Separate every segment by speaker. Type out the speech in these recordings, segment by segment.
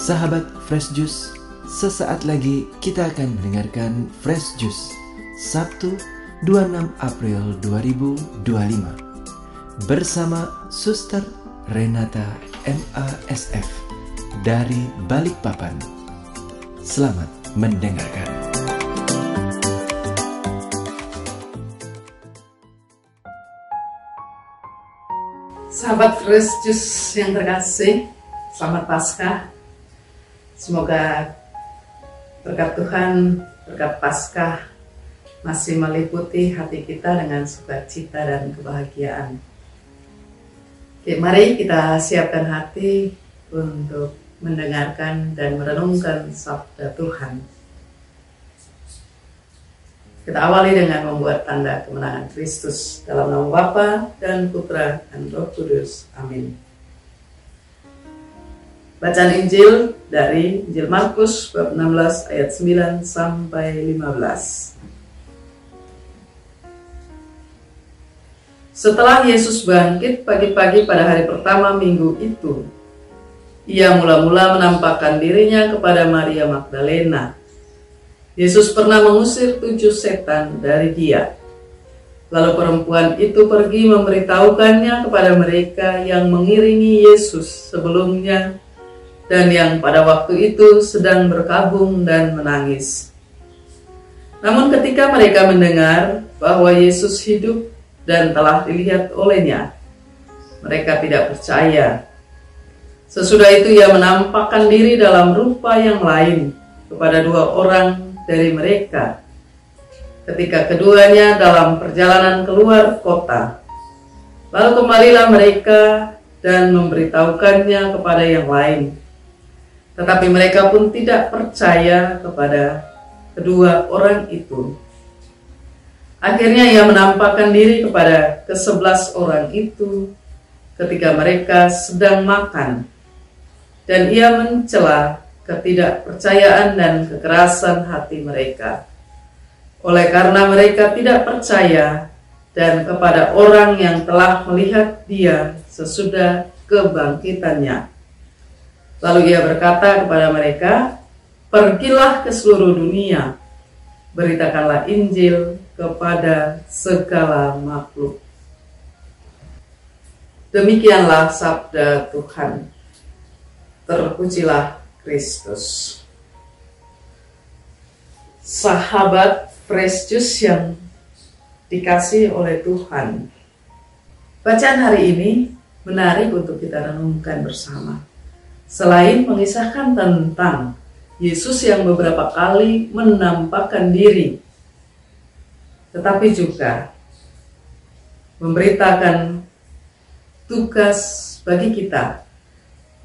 Speaker 1: Sahabat Fresh Juice, sesaat lagi kita akan mendengarkan Fresh Juice Sabtu 26 April 2025 bersama Suster Renata MASF dari Balikpapan. Selamat mendengarkan.
Speaker 2: Sahabat Fresh Juice yang terkasih, selamat Paskah. Semoga berkat Tuhan, berkat Paskah masih meliputi hati kita dengan sukacita dan kebahagiaan. Oke, mari kita siapkan hati untuk mendengarkan dan merenungkan sabda Tuhan. Kita awali dengan membuat tanda kemenangan Kristus dalam nama Bapa dan Putra dan Roh Kudus. Amin. Bacaan Injil dari Injil Markus bab 16 ayat 9 sampai 15. Setelah Yesus bangkit pagi-pagi pada hari pertama minggu itu, ia mula-mula menampakkan dirinya kepada Maria Magdalena. Yesus pernah mengusir 7 setan dari dia. Lalu perempuan itu pergi memberitahukannya kepada mereka yang mengiringi Yesus sebelumnya dan yang pada waktu itu sedang berkabung dan menangis. Namun ketika mereka mendengar bahwa Yesus hidup dan telah dilihat olehnya, mereka tidak percaya. Sesudah itu ia menampakkan diri dalam rupa yang lain kepada 2 orang dari mereka ketika keduanya dalam perjalanan keluar kota. Lalu kembalilah mereka dan memberitahukannya kepada yang lain. Tetapi mereka pun tidak percaya kepada kedua orang itu. Akhirnya ia menampakkan diri kepada ke-11 orang itu ketika mereka sedang makan. Dan ia mencela ketidakpercayaan dan kekerasan hati mereka. Oleh karena mereka tidak percaya dan kepada orang yang telah melihat dia sesudah kebangkitannya. Lalu ia berkata kepada mereka, "Pergilah ke seluruh dunia, beritakanlah Injil kepada segala makhluk." Demikianlah sabda Tuhan. Terpujilah Kristus. Sahabat Fresh Juice yang dikasihi oleh Tuhan, bacaan hari ini menarik untuk kita renungkan bersama. Selain mengisahkan tentang Yesus yang beberapa kali menampakkan diri, tetapi juga memberitakan tugas bagi kita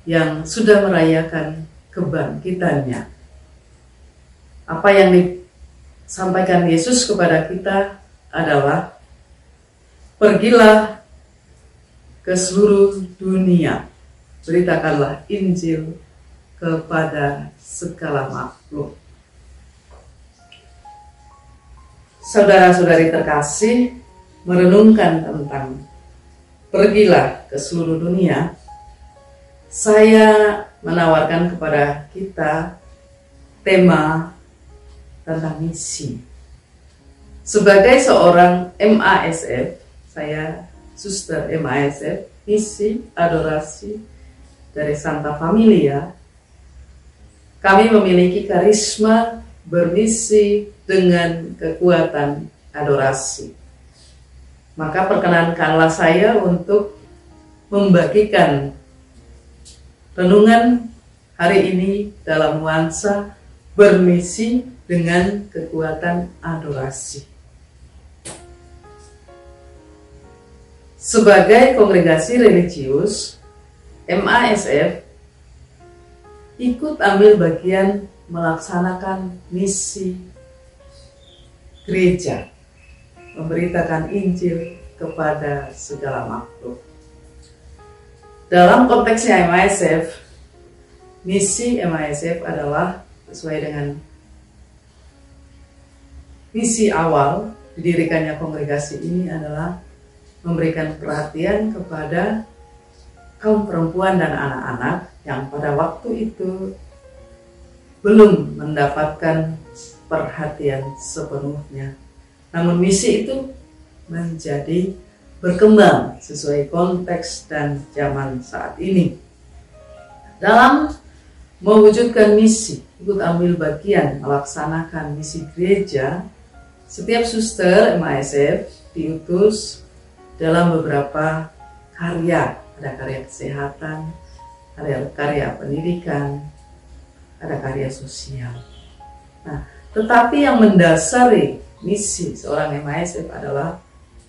Speaker 2: yang sudah merayakan kebangkitannya. Apa yang disampaikan Yesus kepada kita adalah, pergilah ke seluruh dunia, beritakanlah Injil kepada segala makhluk. Saudara-saudari terkasih, merenungkan tentang pergilah ke seluruh dunia, saya menawarkan kepada kita tema tentang misi. Sebagai seorang MASF, saya Suster MASF, misi adorasi dari Santa Familia, kami memiliki karisma bermisi dengan kekuatan adorasi. Maka perkenankanlah saya untuk membagikan renungan hari ini dalam nuansa bermisi dengan kekuatan adorasi. Sebagai kongregasi religius, MASF ikut ambil bagian melaksanakan misi gereja, memberitakan Injil kepada segala makhluk. Dalam konteksnya MASF, misi MASF adalah sesuai dengan misi awal didirikannya kongregasi ini adalah memberikan perhatian kepada kaum perempuan dan anak-anak yang pada waktu itu belum mendapatkan perhatian sepenuhnya. Namun misi itu menjadi berkembang sesuai konteks dan zaman saat ini. Dalam mewujudkan misi, ikut ambil bagian melaksanakan misi gereja, setiap suster MASF diutus dalam beberapa karya. Ada karya kesehatan, ada karya pendidikan, ada karya sosial. Nah, tetapi yang mendasari misi seorang MASF adalah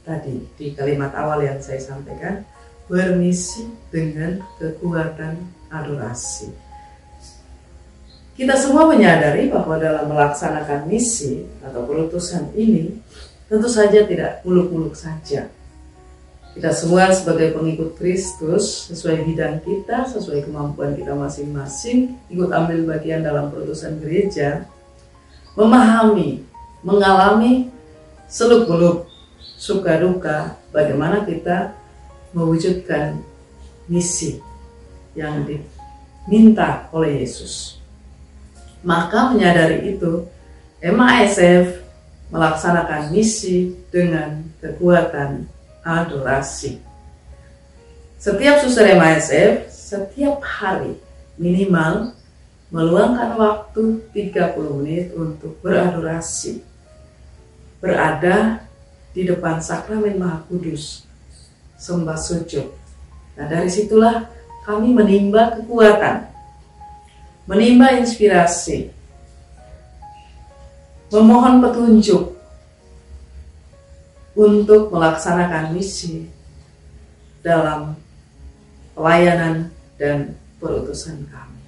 Speaker 2: tadi di kalimat awal yang saya sampaikan, bermisi dengan kekuatan adorasi. Kita semua menyadari bahwa dalam melaksanakan misi atau perutusan ini tentu saja tidak muluk-muluk saja. Kita semua sebagai pengikut Kristus sesuai bidang kita, sesuai kemampuan kita masing-masing, ikut ambil bagian dalam perutusan gereja, memahami, mengalami seluk-beluk suka duka bagaimana kita mewujudkan misi yang diminta oleh Yesus. Maka menyadari itu, MASF melaksanakan misi dengan kekuatan adorasi. Setiap suster MASF setiap hari minimal meluangkan waktu 30 menit untuk beradorasi, berada di depan sakramen Maha Kudus, sembah sujud. Nah, dari situlah kami menimba kekuatan, menimba inspirasi, memohon petunjuk untuk melaksanakan misi dalam pelayanan dan perutusan kami.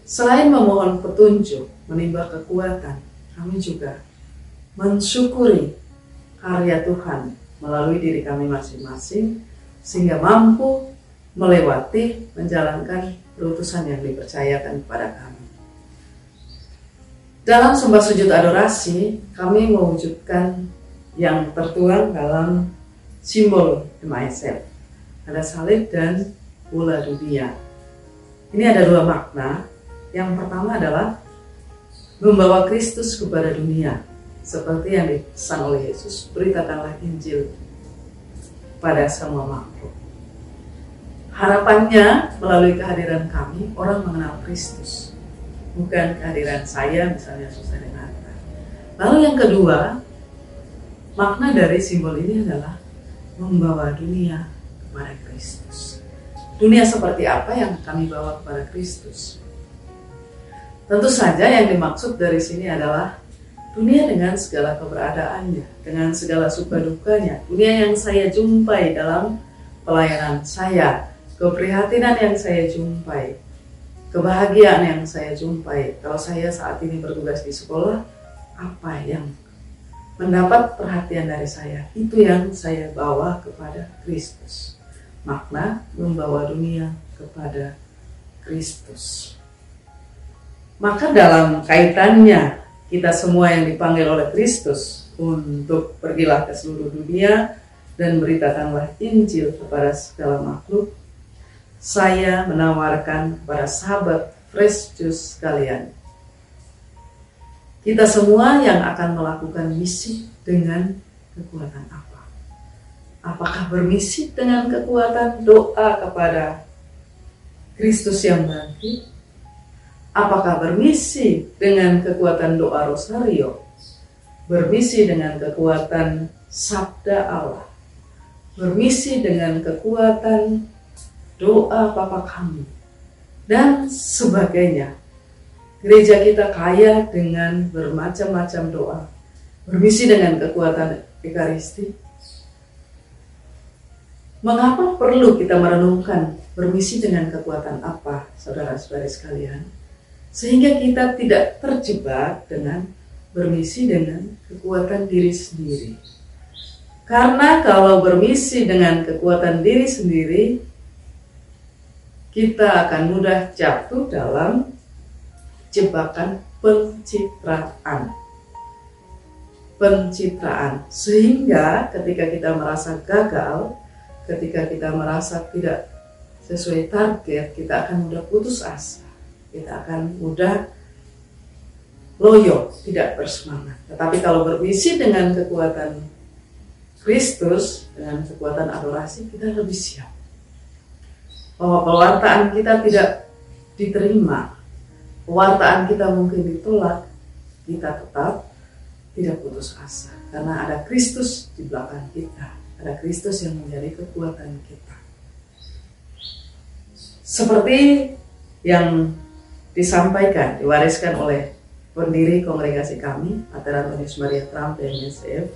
Speaker 2: Selain memohon petunjuk, menimba kekuatan, kami juga mensyukuri karya Tuhan melalui diri kami masing-masing sehingga mampu melewati, menjalankan perutusan yang dipercayakan kepada kami. Dalam sembah sujud adorasi, kami mewujudkan yang tertuang dalam simbol MASF. Ada salib dan bola dunia. Ini ada dua makna. Yang pertama adalah membawa Kristus kepada dunia. Seperti yang dipesan oleh Yesus, beritakanlah Injil pada semua makhluk. Harapannya melalui kehadiran kami, orang mengenal Kristus. Bukan kehadiran saya, misalnya Suster Renata. Lalu yang kedua, makna dari simbol ini adalah membawa dunia kepada Kristus. Dunia seperti apa yang kami bawa kepada Kristus? Tentu saja yang dimaksud dari sini adalah dunia dengan segala keberadaannya, dengan segala suka dukanya, dunia yang saya jumpai dalam pelayanan saya, keprihatinan yang saya jumpai, kebahagiaan yang saya jumpai. Kalau saya saat ini bertugas di sekolah, apa yang mendapat perhatian dari saya, itu yang saya bawa kepada Kristus. Makna membawa dunia kepada Kristus. Maka dalam kaitannya kita semua yang dipanggil oleh Kristus untuk pergilah ke seluruh dunia dan beritakanlah Injil kepada segala makhluk, saya menawarkan kepada sahabat Fresh Juice sekalian, kita semua yang akan melakukan misi dengan kekuatan apa? Apakah bermisi dengan kekuatan doa kepada Kristus yang bangkit? Apakah bermisi dengan kekuatan doa rosario? Bermisi dengan kekuatan sabda Allah? Bermisi dengan kekuatan doa Bapa Kami? Dan sebagainya. Gereja kita kaya dengan bermacam-macam doa. Bermisi dengan kekuatan Ekaristi. Mengapa perlu kita merenungkan bermisi dengan kekuatan apa, saudara-saudari sekalian? Sehingga kita tidak terjebak dengan bermisi dengan kekuatan diri sendiri. Karena kalau bermisi dengan kekuatan diri sendiri, kita akan mudah jatuh dalam jebakan pencitraan. Sehingga ketika kita merasa gagal, ketika kita merasa tidak sesuai target, kita akan mudah putus asa. kita akan mudah loyo, tidak bersemangat. Tetapi kalau bermisi dengan kekuatan Kristus, dengan kekuatan adorasi, kita lebih siap. Bahwa pewartaan kita tidak diterima, pewartaan kita mungkin ditolak, kita tetap tidak putus asa. Karena ada Kristus di belakang kita, ada Kristus yang menjadi kekuatan kita. Seperti yang disampaikan, diwariskan oleh pendiri kongregasi kami, Pater Antonius Maria Trump dan MSF.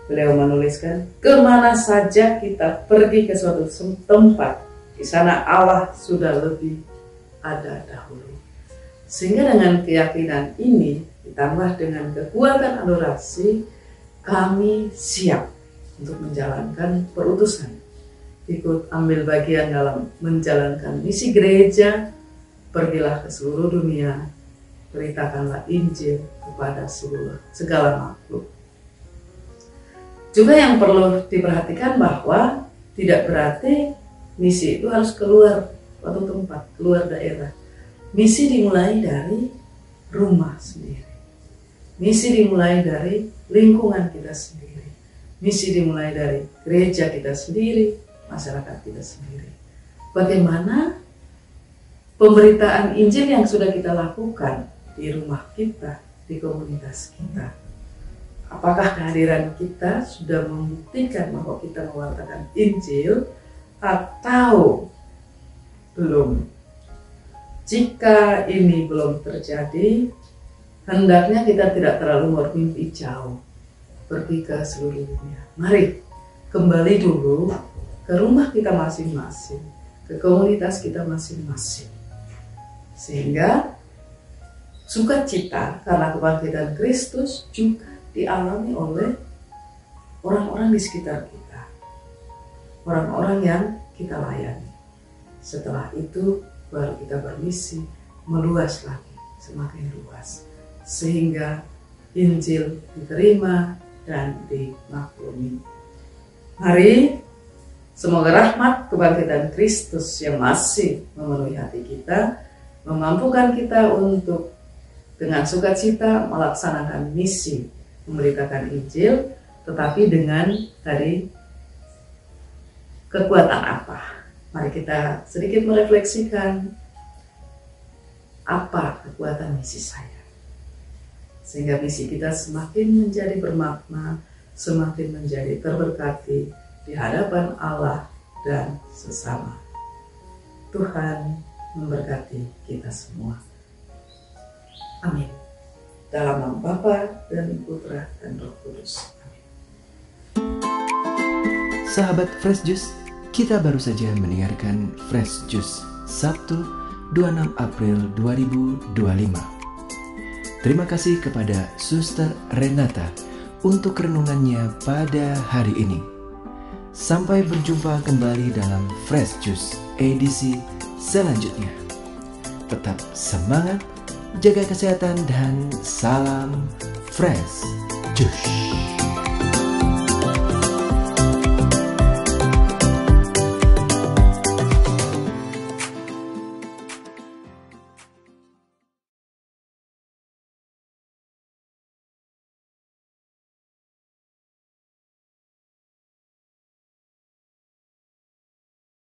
Speaker 2: Beliau menuliskan, kemana saja kita pergi ke suatu tempat, di sana Allah sudah lebih ada dahulu. Sehingga dengan keyakinan ini, ditambah dengan kekuatan adorasi, kami siap untuk menjalankan perutusan. Ikut ambil bagian dalam menjalankan misi gereja, pergilah ke seluruh dunia, beritakanlah Injil kepada segala makhluk. Juga yang perlu diperhatikan bahwa tidak berarti misi itu harus keluar suatu tempat, keluar daerah. Misi dimulai dari rumah sendiri. Misi dimulai dari lingkungan kita sendiri. Misi dimulai dari gereja kita sendiri, masyarakat kita sendiri. Bagaimana pemberitaan Injil yang sudah kita lakukan di rumah kita, di komunitas kita? Apakah kehadiran kita sudah membuktikan bahwa kita mewartakan Injil atau belum? Jika ini belum terjadi, hendaknya kita tidak terlalu bermimpi jauh, pergi ke seluruh dunia. Mari kembali dulu ke rumah kita masing-masing, ke komunitas kita masing-masing. Sehingga sukacita karena kebangkitan Kristus juga dialami oleh orang-orang di sekitar kita, orang-orang yang kita layani. Setelah itu baru kita bermisi meluas lagi, semakin luas, sehingga Injil diterima dan dimaklumi. Mari semoga rahmat kebangkitan Kristus yang masih memenuhi hati kita, memampukan kita untuk dengan sukacita melaksanakan misi memberitakan Injil, tetapi dengan tadi kekuatan apa? Mari kita sedikit merefleksikan apa kekuatan misi saya, sehingga misi kita semakin menjadi bermakna, semakin menjadi terberkati di hadapan Allah dan sesama. Tuhan memberkati kita semua. Amin. Dalam nama Bapa dan Putra dan Roh Kudus. Amin.
Speaker 1: Sahabat Fresh Juice, kita baru saja mendengarkan Fresh Juice Sabtu 26 April 2025. Terima kasih kepada Suster Renata untuk renungannya pada hari ini. Sampai berjumpa kembali dalam Fresh Juice edisi selanjutnya. Tetap semangat, jaga kesehatan, dan salam Fresh Juice.